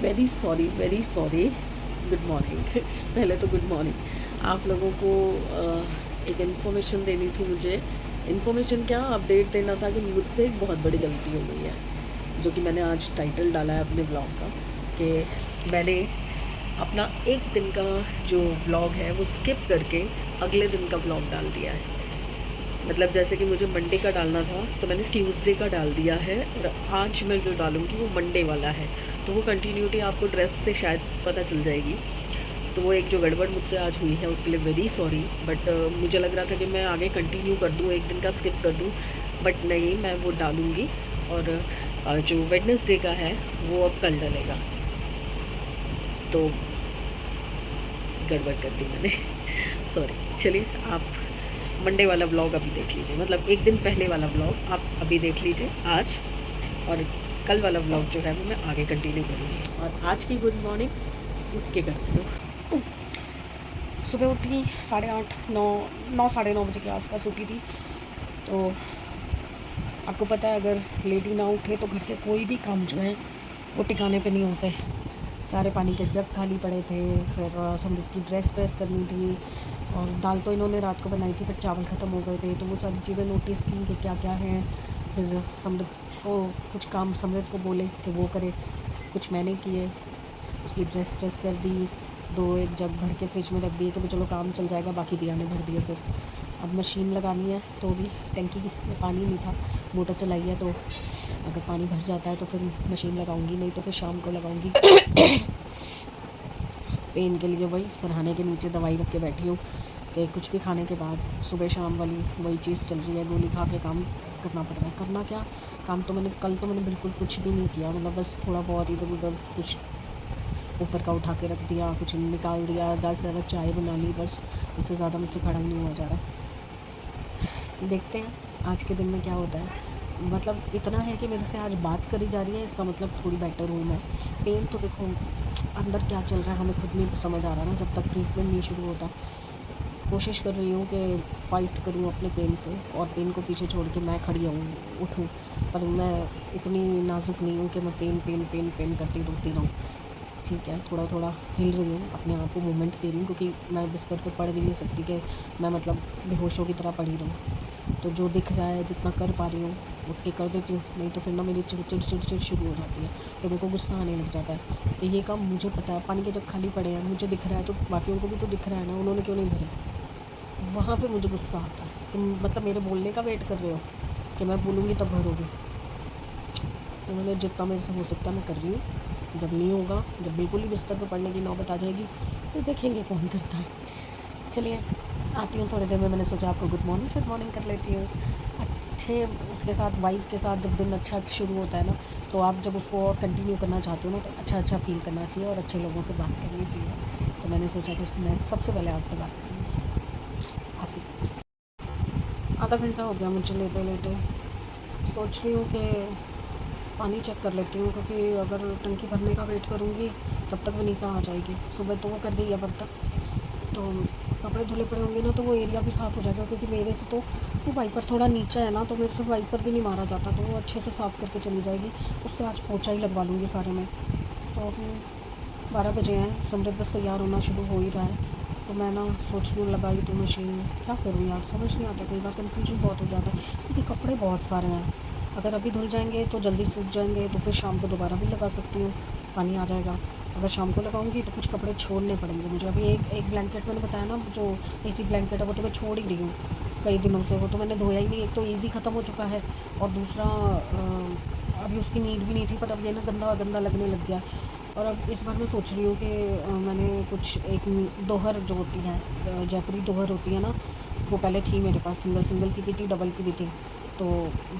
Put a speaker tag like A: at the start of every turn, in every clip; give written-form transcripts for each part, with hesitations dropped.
A: Very sorry. Good morning. पहले तो good morning. आप लोगों को एक इन्फॉर्मेशन देनी थी मुझे। इन्फॉर्मेशन क्या, अपडेट देना था कि मुझसे एक बहुत बड़ी गलती हो गई है, जो कि मैंने आज टाइटल डाला है अपने ब्लॉग का, कि मैंने अपना एक दिन का जो ब्लॉग है वो स्किप करके अगले दिन का ब्लॉग डाल दिया है। मतलब जैसे कि मुझे मंडे का डालना था तो मैंने ट्यूसडे का डाल दिया है, और आज मैं जो डालूँगी वो मंडे वाला है। तो वो कंटिन्यूटी आपको ड्रेस से शायद पता चल जाएगी। तो वो एक जो गड़बड़ मुझसे आज हुई है उसके लिए वेरी सॉरी। बट मुझे लग रहा था कि मैं आगे कंटिन्यू कर दूँ, एक दिन का स्किप कर दूँ, बट नहीं, मैं वो डालूँगी। और जो वेडनेसडे का है वो अब कल डलेगा। तो गड़बड़ कर दी मैंने। सॉरी। चलिए, आप मंडे वाला ब्लॉग अभी देख लीजिए, मतलब एक दिन पहले वाला ब्लॉग आप अभी देख लीजिए आज, और कल वाला ब्लॉग जो है वो मैं आगे कंटिन्यू करूँगी। और आज की गुड मॉर्निंग उठ के करती हूँ। सुबह उठी 8:30 9 9:30 बजे के आसपास उठी थी। तो आपको पता है, अगर लेडी ना उठे तो घर के कोई भी काम जो है वो टिकाने पे नहीं होते। सारे पानी के जग खाली पड़े थे, फिर समृद्ध की ड्रेस प्रेस करनी थी, और दाल तो इन्होंने रात को बनाई थी, फिर चावल ख़त्म हो गए थे, तो वो सारी चीज़ें नोटिस की कि क्या क्या है। फिर समृद्ध को कुछ काम समृद्ध को बोले कि वो करे, कुछ मैंने किए। उसकी ड्रेस प्रेस कर दी, 2 एक जग भर के फ्रिज में रख दिए कि भाई चलो काम चल जाएगा, बाकी दिया ने भर दिए। फिर अब मशीन लगानी है, तो भी टंकी में पानी नहीं था, मोटर चलाई है, तो अगर पानी भर जाता है तो फिर मशीन लगाऊंगी, नहीं तो फिर शाम को लगाऊंगी। पेन के लिए वही सरहाने के नीचे दवाई रख के बैठी हूँ कि कुछ भी खाने के बाद सुबह शाम वाली वही चीज़ चल रही है, गोली खा के काम करना पड़ रहा है। करना क्या, काम तो मैंने कल तो मैंने बिल्कुल कुछ भी नहीं किया, मतलब बस थोड़ा बहुत इधर उधर कुछ ऊपर का उठा के रख दिया, कुछ निकाल दिया, ज़्यादा से ज़्यादा चाय बना ली, बस। इससे ज़्यादा मुझसे खड़ा ही नहीं हुआ जा रहा। देखते हैं आज के दिन में क्या होता है। मतलब इतना है कि मेरे से आज बात करी जा रही है, इसका मतलब थोड़ी बेटर हूँ मैं। पेन तो देखो अंदर क्या चल रहा है हमें खुद नहीं समझ आ रहा ना, जब तक ट्रीटमेंट नहीं शुरू होता। कोशिश कर रही हूँ कि फ़ाइट करूँ अपने पेन से, और पेन को पीछे छोड़ के मैं खड़ी हूँ, उठूँ। पर मैं इतनी नाजुक नहीं हूँ कि मैं पेन पेन पेन पेन करती रोती रहूँ। ठीक है, थोड़ा थोड़ा हिल रही हूँ, अपने आप को मूवमेंट दे रही हूँ, क्योंकि मैं बिस्तर पे पड़ भी नहीं सकती कि मैं मतलब बेहोशों की तरह पड़ी रहूँ। तो जो दिख रहा है, जितना कर पा रही हूँ उठ के कर देती हूँ, नहीं तो फिर ना मेरी चिड़ शुरू हो जाती है, तो मेरे को गुस्सा आने लग जाता है कि ये काम मुझे पता है, पानी के जग खाली पड़े हैं, मुझे दिख रहा है, तो बाकियों को भी तो दिख रहा है ना, उन्होंने क्यों नहीं भरे। वहाँ पे मुझे गुस्सा आता है कि मतलब मेरे बोलने का वेट कर रहे हो कि मैं बोलूँगी तब भरोगे। तो मैंने जितना मेरे से हो सकता है मैं कर रही हूँ। जब नहीं होगा, जब बिल्कुल ही बिस्तर पर पड़ने की नौबत आ जाएगी, तो देखेंगे कौन करता है। चलिए, आती हूँ थोड़ी देर में। मैंने सोचा आपको गुड मॉर्निंग फिर मॉर्निंग कर लेती हूँ। अच्छे उसके साथ वाइब के साथ जब दिन अच्छा शुरू होता है ना, तो आप जब उसको और कंटिन्यू करना चाहते हो ना, तो अच्छा अच्छा फील करना चाहिए और अच्छे लोगों से बात करनी चाहिए। तो मैंने सोचा कि मैं सबसे पहले आपसे बात करूँगी। आती आधा घंटा हो गया मुझे लेटे लेटे। सोच रही हूँ कि पानी चेक कर लेती हूँ, क्योंकि अगर टंकी भरने का वेट करूँगी तब तक वनीता आ जाएगी। सुबह तो वो कर रही है बर्तन, तो कपड़े धुले पड़े होंगे ना, तो वो एरिया भी साफ़ हो जाएगा, क्योंकि मेरे से तो वो वाइपर थोड़ा नीचे है ना, तो मेरे से वाइपर भी नहीं मारा जाता, तो वो अच्छे से साफ़ करके चली जाएगी। उससे आज पोछा ही लगवा लूँगी सारे में। तो अभी 12 बजे हैं, समृद्ध बस तैयार होना शुरू हो ही रहा है। तो मैं ना सोच रही हूँ लगाई तो मशीन में, क्या करूँ यार, समझ नहीं आता, कई बार कन्फ्यूजन बहुत हो जाता है, क्योंकि कपड़े बहुत सारे हैं। अगर अभी धुल जाएंगे तो जल्दी सूख जाएंगे, तो फिर शाम को दोबारा भी लगा सकती हूँ, पानी आ जाएगा। अगर शाम को लगाऊंगी तो कुछ कपड़े छोड़ने पड़ेंगे मुझे। अभी एक ब्लैंकेट मैंने बताया ना, जो एसी ब्लैंकेट है, वो तो मैं छोड़ ही रही हूँ कई दिनों से, वो तो मैंने धोया ही नहीं। एक तो ईजी ख़त्म हो चुका है, और दूसरा अभी उसकी नीड भी नहीं थी, पर अब ये ना गंदा गंदा लगने लग गया। और अब इस बार मैं सोच रही हूँ कि मैंने कुछ एक दोहर जो होती है, जयपुरी दोहर होती है ना, वो पहले थी मेरे पास, सिंगल सिंगल की भी थी, डबल की भी थी। तो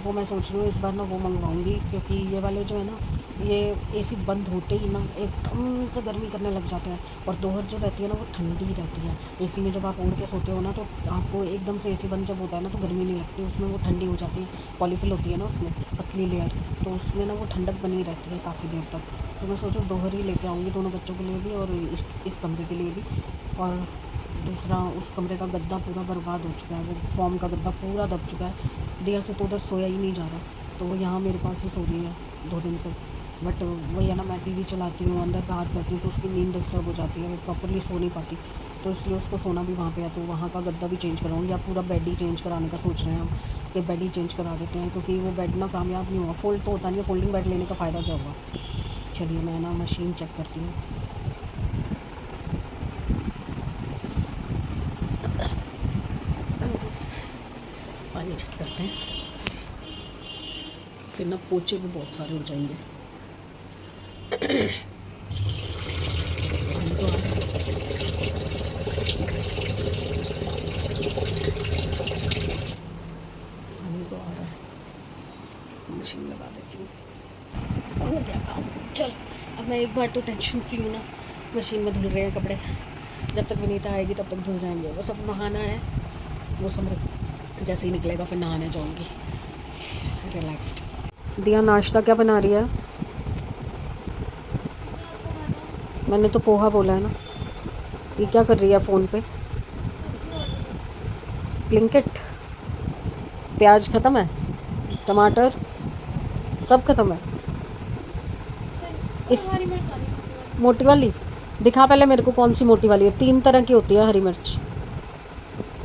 A: वो मैं सोच रही हूँ इस बार ना वो मंगवाऊँगी, क्योंकि ये वाले जो है ना, ये एसी बंद होते ही ना एकदम से गर्मी करने लग जाते हैं, और दोहर जो रहती है ना वो ठंडी रहती है। एसी में जब आप ओढ़ के सोते हो ना, तो आपको एकदम से एसी बंद जब होता है ना, तो गर्मी नहीं लगती, उसमें वो ठंडी हो जाती है। पॉलीफिल होती है ना उसमें, पतली लेयर, तो उसमें ना वो ठंडक बनी रहती है काफ़ी देर तक। तो मैं सोचूँ दोहर ही लेके आऊँगी, दोनों बच्चों के लिए भी और इस कमरे के लिए भी। और दूसरा, उस कमरे का गद्दा पूरा बर्बाद हो चुका है, वो फॉर्म का गद्दा पूरा दब चुका है। देर से तो उधर सोया ही नहीं जा रहा, तो वो यहाँ मेरे पास ही सो रही है 2 दिन से। बट वही है ना, मैं टीवी चलाती हूँ, अंदर बाहर करती हूँ, तो उसकी नींद डिस्टर्ब हो जाती है, वो प्रॉपरली सो नहीं पाती। तो इसलिए उसको सोना भी वहाँ पे है, तो वहाँ का गद्दा भी चेंज कराऊँगी, या पूरा बेड ही चेंज कराने का सोच रहे हैं हम कि बेड ही चेंज करा देते हैं, क्योंकि वो बेड ना कामयाब नहीं हुआ। फोल्ड तो होता नहीं है, फोल्डिंग बेड लेने का फ़ायदा क्या हुआ। चलिए मैं ना मशीन चेक करती हूँ। पानी चेक करते हैं, फिर ना पोचे भी बहुत सारे हो जाएंगे। पानी तो आ रहा है, मशीन लगा देती हूँ, हो गया काम। चल अब मैं एक बार तो टेंशन फ्री हूँ ना, मशीन में धुल रहे हैं कपड़े, जब तक विनीता आएगी तब तक धुल जाएंगे। बस अब नहाना है, वो सब जैसे ही निकलेगा फिर नहाने जाऊँगी। रिलैक्स्ड। दिया नाश्ता क्या बना रही है? मैंने तो पोहा बोला है ना। ये क्या कर रही है फ़ोन पे? ब्लिंकिट। प्याज ख़त्म है, टमाटर सब ख़त्म है। इस मोटी वाली दिखा पहले मेरे को, कौन सी मोटी वाली है? 3 तरह की होती है हरी मिर्च,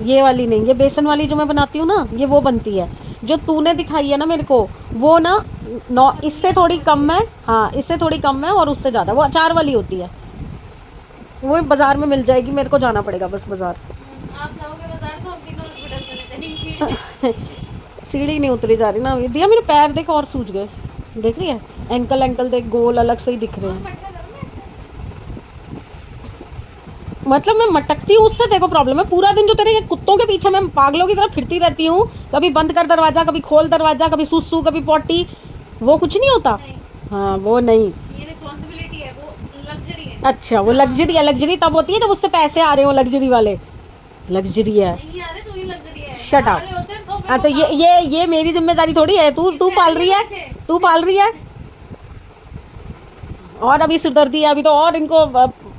A: ये वाली नहीं, ये बेसन वाली जो मैं बनाती हूँ ना, ये वो बनती है। जो तूने दिखाई है ना मेरे को, वो ना इससे थोड़ी कम है। हाँ इससे थोड़ी कम है, और उससे ज़्यादा वो अचार वाली होती है। वो बाज़ार में मिल जाएगी, मेरे को जाना पड़ेगा बस बाज़ार।
B: आप जाओगे बाजार तो हम तीनों हॉस्पिटल चले जाएंगे।
A: सीढ़ी नहीं उतरी जा रही ना दिया, मेरे पैर देख और सूज गए, देख रही है? एंकल देख गोल अलग से ही दिख रहे हैं। मतलब मैं मटकती हूँ उससे देखो प्रॉब्लम है। पूरा दिन जो तेरे कुत्तों के पीछे मैं पागलों की तरह फिरती रहती हूँ, कभी बंद कर दरवाज़ा, कभी खोल दरवाज़ा, कभी सुसु, कभी पॉटी, वो कुछ नहीं होता। हाँ वो नहीं,
B: ये रिस्पॉन्सिबिलिटी है, वो लग्जरी है।
A: अच्छा वो लग्जरी है। लग्जरी तब होती है जब उससे पैसे आ रहे हो, लग्जरी वाले। लग्जरी है,
B: नहीं आ रहे तो ही लग्जरी है।
A: शट
B: आ
A: अप।
B: रहे होते हैं तो फिर
A: हाँ तो
B: वो
A: ये मेरी जिम्मेदारी थोड़ी है। तू पाल रही है, तू पाल रही है। और अभी सिरदर्दी है, अभी तो और इनको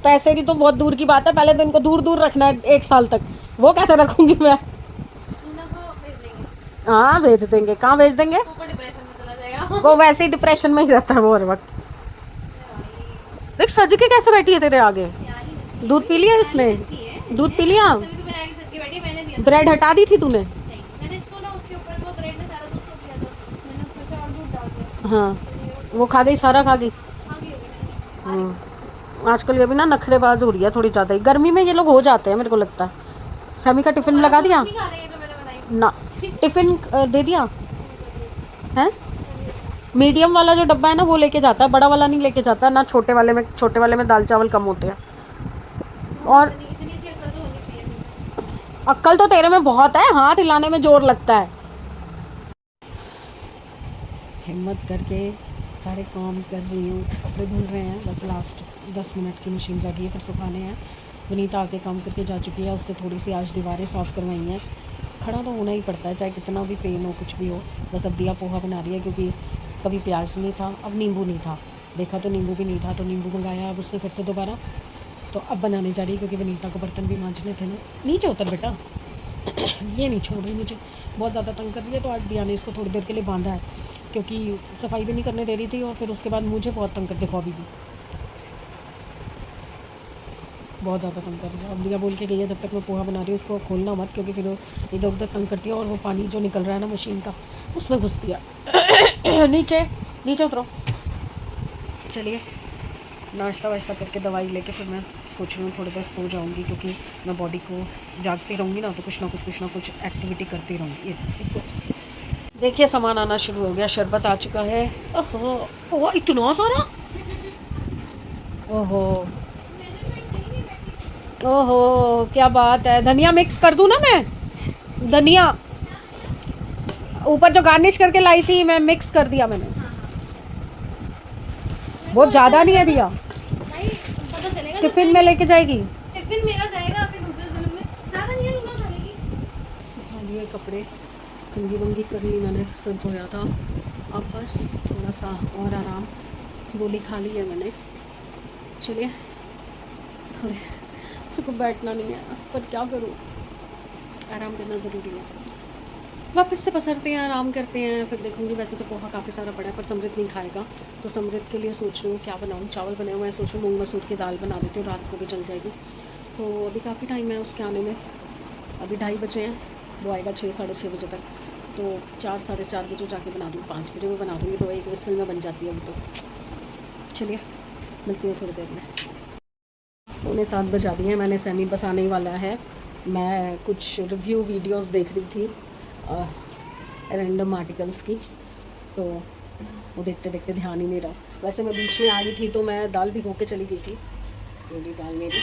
A: पैसे की तो बहुत दूर की बात है, पहले तो इनको दूर दूर रखना है 1 साल तक। वो कैसे रखूंगी मैं?
B: सुना को भेज देंगे।
A: हाँ भेज देंगे, कहाँ भेज देंगे?
B: वो डिप्रेशन में चला जाएगा।
A: वो वैसे ही डिप्रेशन में ही रहता है वो हर वक्त। देख सज के कैसे बैठी है तेरे आगे। दूध पी लिया इसने? दूध पी लिया?
B: तभी तो मैंने आगे सच के बैठी, मैंने दिया।
A: ब्रेड हटा दी थी तूने?
B: नहीं, मैंने इसको ना उसके ऊपर वो ब्रेड ने सारा दूध सोख लिया था, मैंने ऊपर से और दूध डाल दिया।
A: हाँ वो खा गई, सारा खा गई।
B: आगे हो गई।
A: आजकल ये भी ना नखरेबाज हो रही है थोड़ी ज़्यादा ही। गर्मी में ये लोग हो जाते हैं मेरे को लगता है। समी का टिफ़िन लगा दिया
B: नहीं खा रही है जो मैंने बनाई।
A: ना? टिफ़िन दे दिया है? मीडियम वाला जो डब्बा है ना वो लेके जाता है, बड़ा वाला नहीं लेके जाता ना। छोटे वाले में दाल चावल कम होते हैं। और
B: इतनी सी अकल तो होनी चाहिए।
A: अक्ल तो तेरे में बहुत है, हाथ हिलाने में जोर लगता है। हिम्मत करके सारे काम कर रही हूँ, कपड़े धुल रहे हैं, बस लास्ट 10 मिनट की मशीन लगी है, फिर सुखाने हैं। विनीता आके काम करके जा चुकी है, उससे थोड़ी सी आज दीवारें साफ़ करवाई हैं। खड़ा तो होना ही पड़ता है, चाहे कितना भी पेन हो, कुछ भी हो। बस अब दिया पोहा बना रही है, क्योंकि कभी प्याज नहीं था, अब नींबू नहीं था, देखा तो नींबू भी नहीं था, तो नींबू मंगाया अब उससे फिर से दोबारा। तो अब बनाने जा रही है, क्योंकि विनीता को बर्तन भी मांजने थे ना। नीचे उतर बेटा। ये नहीं छोड़ रही मुझे, बहुत ज़्यादा तंग कर रही है। तो आज दिया ने इसको थोड़ी देर के लिए बांधा है, क्योंकि सफाई भी नहीं करने दे रही थी, और फिर उसके बाद मुझे बहुत तंग कर, देखो अभी भी बहुत ज़्यादा तंग कर रही है। अब दिया बोल के गई है जब तक मैं पोहा बना रही हूँ उसको खोलना मत, क्योंकि फिर वो इधर उधर तंग करती है, और वो पानी जो निकल रहा है ना मशीन का उसमें घुस दिया। नीचे उतरो। चलिए नाश्ता वाश्ता करके दवाई लेके फिर मैं सोच रही हूँ थोड़ी देर सो जाऊँगी, क्योंकि मैं बॉडी को जागती रहूँगी ना, तो कुछ ना कुछ एक्टिविटी करती रहूँगी। ये इसको देखिए, सामान आना शुरू हो गया, शरबत आ चुका है। ओहो ओह इतना सारा, ओहो ओहो क्या बात है। धनिया मिक्स कर दूँ ना मैं? धनिया ऊपर जो गार्निश करके लाई थी मैं मिक्स कर दिया मैंने। बहुत ज़्यादा नहीं है दिया।
B: भाई पता चलेगा
A: टिफ़िन में लेके जाएगी?
B: टिफिन मेरा जाएगा फिर दूसरे जन्म में, ज़्यादा नहीं है, लूना खाएगी।
A: सुखा लिए कपड़े, कंगी वंगी कर ली मैंने, सब धोया था। अब बस थोड़ा सा और आराम, गोली खा ली है मैंने। चलिए थोड़े, मेरे को बैठना नहीं है पर क्या करूँ, आराम करना ज़रूरी है। वापस से पसरते हैं, आराम करते हैं, फिर देखूंगी। वैसे तो पोहा काफ़ी सारा पड़ा है पर समृत नहीं खाएगा, तो समृत के लिए सोच रही हूँ क्या बनाऊँ। चावल बने हुए हैं, सोच रही हूँ मूंग मसूर की दाल बना देती हूँ, रात को भी चल जाएगी। तो अभी काफ़ी टाइम है उसके आने में, अभी 2:30 बजे हैं, वो आएगा 6 साढ़े 6 बजे तक। तो 4 साढ़े 4 बजे जाके बना दूँ, 5 बजे में बना दूँगी, तो एक विसल में बन जाती है वो। तो चलिए मिलती हूँ थोड़ी देर में। 6:45 बजा दिए हैं, मैंने सेमी बस आने ही वाला है। मैं कुछ रिव्यू वीडियोस देख रही थी रैंडम आर्टिकल्स की, तो वो देखते देखते ध्यान ही नहीं रहा। वैसे मैं बीच में आई थी तो मैं दाल भिगो के चली गई थी, ये जी दाल मेरी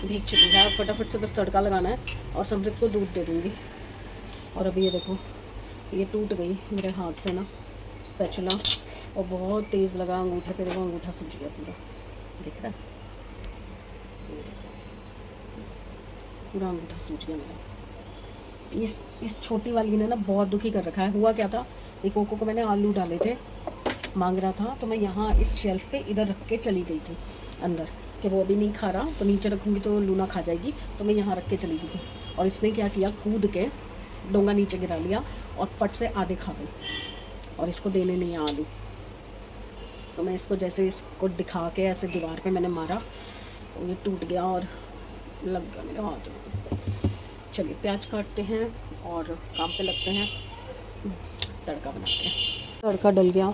A: भीग चुकी है। फटाफट से बस तड़का लगाना है और समृत को दूध दे दूँगी। और अभी ये देखो, ये टूट गई मेरे हाथ से ना स्पैचुला, और बहुत तेज़ लगा अंगूठे पे, देखो अंगूठा सूज गया पूरा, दिख रहा है, पूरा अंगूठा सूज गया मेरा। इस छोटी वाली ने ना बहुत दुखी कर रखा है। हुआ क्या था, एक कोको को मैंने आलू डाले थे, मांग रहा था, तो मैं यहाँ इस शेल्फ पे इधर रख के चली गई थी अंदर, कि वो अभी नहीं खा रहा, तो नीचे रखूँगी तो लूना खा जाएगी, तो मैं यहाँ रख के चली गई थी। और इसने क्या किया, कूद के डोंगा नीचे गिरा लिया और फट से आधे खा गई, और इसको देने नहीं है आलू। तो मैं इसको जैसे इसको दिखा के ऐसे दीवार पे मैंने मारा, और ये टूट गया और लग गया मेरे हाथ में। चलिए प्याज काटते हैं और काम पे लगते हैं, तड़का बनाते हैं। तड़का डल गया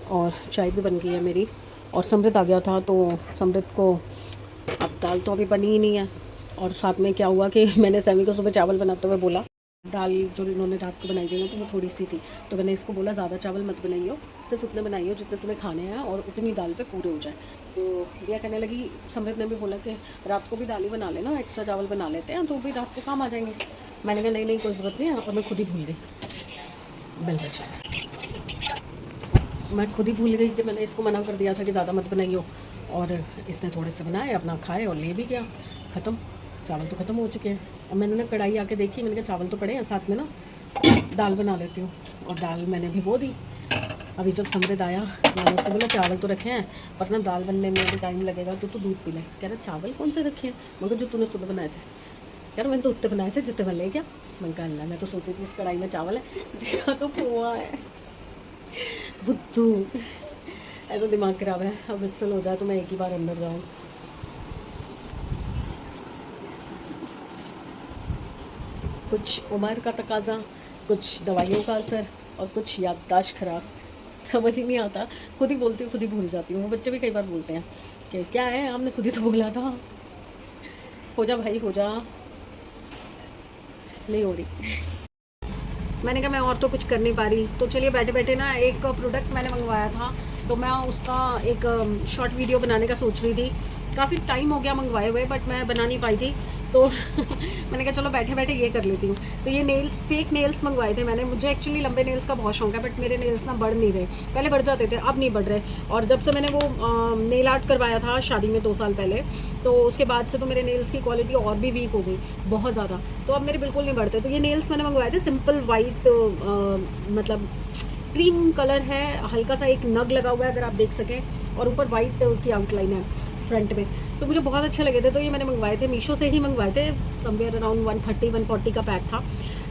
A: और चाय भी बन गई है मेरी, और समृत आ गया था, तो समृत को अब दाल तो अभी बनी ही नहीं है। और साथ में क्या हुआ कि मैंने सैमी को सुबह चावल बनाते हुए बोला, दाल जो इन्होंने रात को बनाई थी ना, तो वो थोड़ी सी थी, तो मैंने इसको बोला ज़्यादा चावल मत बनाइयो, सिर्फ उतने बनाइयो जितने तुम्हें खाने हैं, और उतनी दाल पे पूरे हो जाए। तो दिया कहने लगी, समृत ने भी बोला कि रात को भी दाल ही बना लेना, एक्स्ट्रा चावल बना लेते हैं, तो भी रात को काम आ जाएंगे। मैंने कहा नहीं कोई ज़रूरत नहीं है, और मैं खुद ही भूल गई। बेल बजा, मैं खुद ही भूल गई कि मैंने इसको मना कर दिया था कि ज़्यादा मत बनाइयो, और इसने थोड़े से बनाए, अपना खाए और ले भी गया। ख़त्म, चावल तो ख़त्म हो चुके हैं। अब मैंने ना कढ़ाई आके देखी, मैंने कहा चावल तो पड़े हैं, साथ में ना दाल बना लेती हूँ, और दाल मैंने भिगो दी। अभी जब समृत आया, मैंने उसको बोला चावल तो रखे हैं पर ना दाल बनने में अभी टाइम लगेगा, तो तू दूध पी ले। कह रहा चावल कौन से रखे हैं, मगर जो तूने सुबह बनाए थे। कह रहा मैंने तो उतने बनाए थे जितने मैं ले गया। मैंने कहा अल्लाह, मैं तो सोची थी इस कढ़ाई में चावल है, देखा तो पोहा है। बुद्धू, ऐसा दिमाग खराब है। अब विसल हो जाए तो मैं एक ही बार अंदर जाऊँ। कुछ उम्र का तकाजा, कुछ दवाइयों का असर, और कुछ याददाश्त खराब, समझ ही नहीं आता। खुद ही बोलती हूँ खुद ही भूल जाती हूँ। वो बच्चे भी कई बार बोलते हैं कि क्या है, आपने खुद ही तो बोला था। हो जा भाई हो जा, नहीं हो रही। मैंने कहा मैं और तो कुछ कर नहीं पा रही, तो चलिए बैठे बैठे ना एक प्रोडक्ट मैंने मंगवाया था, तो मैं उसका एक शॉर्ट वीडियो बनाने का सोच रही थी। काफ़ी टाइम हो गया मंगवाए हुए, बट मैं बना नहीं पाई थी, तो मैंने कहा चलो बैठे बैठे ये कर लेती हूँ। तो ये नेल्स, फेक नेल्स मंगवाए थे मैंने। मुझे एक्चुअली लंबे नेल्स का बहुत शौक है, बट मेरे नेल्स ना बढ़ नहीं रहे। पहले बढ़ जाते थे, अब नहीं बढ़ रहे। और जब से मैंने वो नेल आर्ट करवाया था शादी में 2 साल पहले, तो उसके बाद से तो मेरे नेल्स की क्वालिटी और भी वीक हो गई बहुत ज़्यादा, तो अब मेरे बिल्कुल नहीं बढ़ते। तो ये नेल्स मैंने मंगवाए थे, सिंपल वाइट, मतलब क्रीम कलर है, हल्का सा एक नग लगा हुआ है अगर आप देख सकें, और ऊपर वाइट की आउटलाइन है फ्रंट में। तो मुझे बहुत अच्छे लगे थे, तो ये मैंने मंगवाए थे, मीशो से ही मंगवाए थे। समवेयर अराउंड 130-140 का पैक था।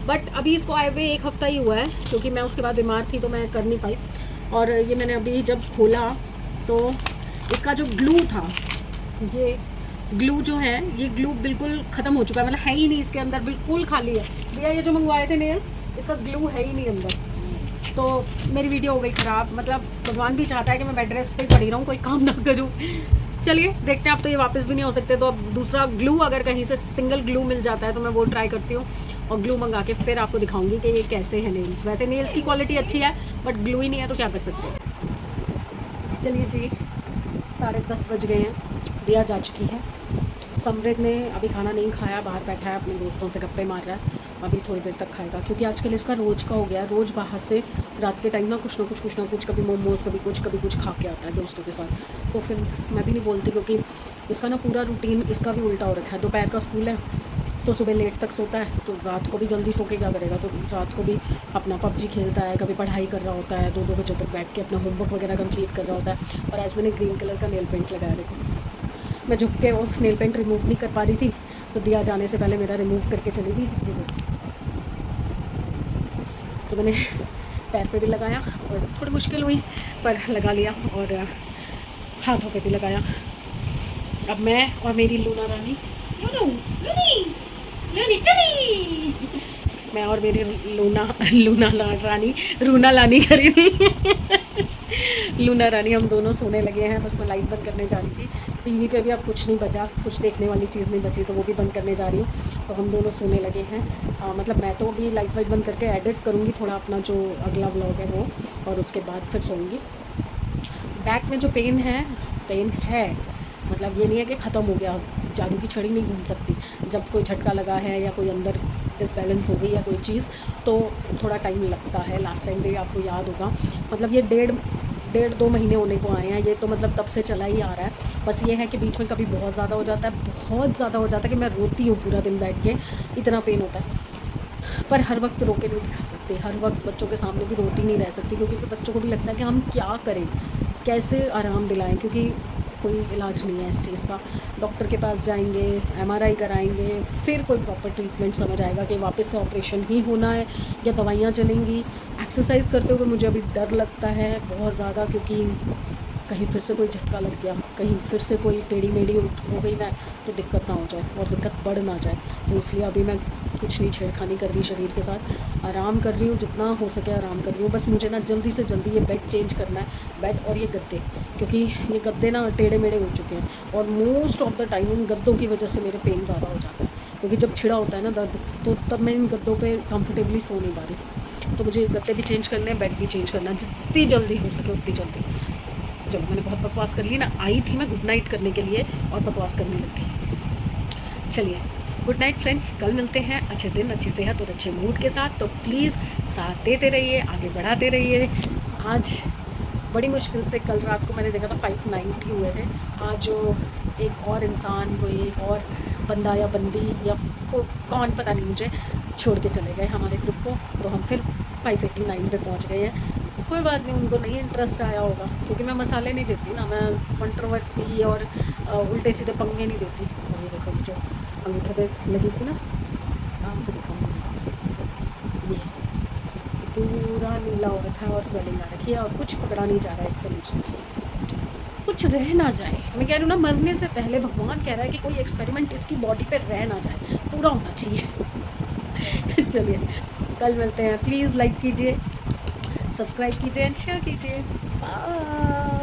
A: बट अभी इसको आए हुए 1 हफ़्ता ही हुआ है, क्योंकि मैं उसके बाद बीमार थी तो मैं कर नहीं पाई। और ये मैंने अभी जब खोला तो इसका जो ग्लू था, ये ग्लू जो है, ये ग्लू बिल्कुल ख़त्म हो चुका है, मतलब है ही नहीं इसके अंदर, बिल्कुल खाली है। भैया ये जो मंगवाए थे नेल्स, इसका ग्लू है ही नहीं अंदर। तो मेरी वीडियो हो गई ख़राब। मतलब भगवान भी चाहता है कि मैं बेड रेस्ट पे पड़ी रहूँ, कोई काम ना करूँ। चलिए देखते हैं, अब तो ये वापस भी नहीं हो सकते, तो अब दूसरा ग्लू अगर कहीं से सिंगल ग्लू मिल जाता है तो मैं वो ट्राई करती हूँ, और ग्लू मंगा के फिर आपको दिखाऊंगी कि ये कैसे है नेल्स। वैसे नेल्स की क्वालिटी अच्छी है, बट ग्लू ही नहीं है तो क्या कर सकते हैं। चलिए जी, 10:30 बज गए हैं, दिया जा चुकी है। समृत ने अभी खाना नहीं खाया, बाहर बैठा है अपने दोस्तों से गप्पे मार रहा है। अभी थोड़ी देर तक खाएगा, क्योंकि आजकल इसका रोज़ का हो गया। रोज़ बाहर से रात के टाइम ना कुछ ना कुछ, कभी मोमोज़ कभी कुछ खा के आता है दोस्तों के साथ। तो फिर मैं भी नहीं बोलती, क्योंकि इसका ना पूरा रूटीन इसका भी उल्टा हो रखा है। दोपहर का स्कूल है तो सुबह लेट तक सोता है, तो रात को भी जल्दी सो के क्या करेगा, तो रात को भी अपना PUBG खेलता है, कभी पढ़ाई कर रहा होता है, 2-2 बजे तक बैठ के अपना होमवर्क वगैरह कंप्लीट कर रहा होता है। और आज मैंने ग्रीन कलर का नेल पेंट लगाया, देखो मैं झुक के वो नेल पेंट रिमूव नहीं कर पा रही थी, तो दिया जाने से पहले मेरा रिमूव करके चली गई। तो मैंने पैर पे भी लगाया और थोड़ी मुश्किल हुई पर लगा लिया, और हाथों पे भी लगाया। अब मैं और मेरी लूना रानी, मैं और मेरी रूना लानी करी लूना रानी, हम दोनों सोने लगे हैं। बस मैं लाइट बंद करने जा रही थी, टीवी पे भी अब कुछ नहीं बचा, कुछ देखने वाली चीज़ नहीं बची, तो वो भी बंद करने जा रही हूँ। तो हम दोनों सोने लगे हैं। मतलब मैं तो अभी लाइट वाइट बंद करके एडिट करूँगी थोड़ा अपना जो अगला व्लॉग है वो, और उसके बाद फिर सोऊंगी। बैक में जो पेन है, मतलब ये नहीं है कि ख़त्म हो गया, जादू की छड़ी नहीं घूम सकती। जब कोई झटका लगा है या कोई अंदर डिसबैलेंस हो गई या कोई चीज़, तो थोड़ा टाइम लगता है। लास्ट टाइम भी आपको याद होगा, मतलब ये डेढ़ 2 महीने होने को आए हैं, ये तो मतलब तब से चला ही आ रहा है। बस ये है कि बीच में कभी बहुत ज़्यादा हो जाता है, बहुत ज़्यादा हो जाता है कि मैं रोती हूँ पूरा दिन बैठ के, इतना पेन होता है। पर हर वक्त रो के नहीं दिखा सकते, हर वक्त बच्चों के सामने भी रोती नहीं रह सकती, क्योंकि फिर बच्चों को भी लगता है कि हम क्या करें, कैसे आराम दिलाएं, क्योंकि कोई इलाज नहीं है इस चीज़ का। डॉक्टर के पास जाएंगे, MRI कराएंगे, फिर कोई प्रॉपर ट्रीटमेंट समझ आएगा कि वापस से ऑपरेशन ही होना है या दवाइयाँ चलेंगी। एक्सरसाइज करते हुए मुझे अभी डर लगता है बहुत ज़्यादा, क्योंकि कहीं फिर से कोई झटका लग गया, कहीं फिर से कोई टेढ़ी मेढ़ी हो गई मैं, तो दिक्कत ना हो जाए और दिक्कत बढ़ ना जाए। तो इसलिए अभी मैं कुछ नहीं छेड़खानी कर रही शरीर के साथ, आराम कर रही हूँ, जितना हो सके आराम कर रही हूँ। बस मुझे ना जल्दी से जल्दी ये बेड चेंज करना है, बेड और ये गद्दे, क्योंकि ये गद्दे ना टेढ़े मेढ़े हो चुके हैं, और मोस्ट ऑफ द टाइम इन गद्दों की वजह से मेरे पेन ज़्यादा हो जाता है, क्योंकि जब छिड़ा होता है ना दर्द, तो तब मैं इन गद्दों पे कंफर्टेबली सो नहीं पा रही। तो मुझे गद्दे भी चेंज करने हैं, बेड भी चेंज करना है, जितनी जल्दी हो सके उतनी जल्दी। चलो, मैंने बहुत बकवास कर ली ना, आई थी मैं गुड नाइट करने के लिए और बकवास करने लग गई। चलिए, गुड नाइट फ्रेंड्स, कल मिलते हैं अच्छे दिन, अच्छी सेहत और अच्छे मूड के साथ। तो प्लीज़ साथ देते रहिए, आगे बढ़ाते रहिए। आज बड़ी मुश्किल से कल रात को मैंने देखा था 590 हुए थे। आज जो एक और इंसान, कोई एक और बंदा या बंदी या कौन पता नहीं मुझे, छोड़ के चले गए हमारे ग्रुप को, तो हम फिर 589 पे पहुंच गए हैं। कोई बात नहीं, उनको नहीं इंटरेस्ट आया होगा, क्योंकि मैं मसाले नहीं देती ना, मैं कंट्रोवर्सी और उल्टे सीधे पंगे नहीं देती। और ये देखो जो अंगूठे पे लगी थी ना, आराम से दिखाऊंगी, ये पूरा नीला हो रखा है और स्वेलिंग आ रखी है, और कुछ पकड़ा नहीं जा रहा है इससे मुझे, कुछ रह ना जाए। मैं कह रही हूँ ना, मरने से पहले भगवान कह रहा है कि कोई एक्सपेरिमेंट इसकी बॉडी पे रह ना जाए, पूरा होना चाहिए। चलिए, कल मिलते हैं। प्लीज़ लाइक कीजिए, सब्सक्राइब कीजिए एंड शेयर कीजिए। बाय।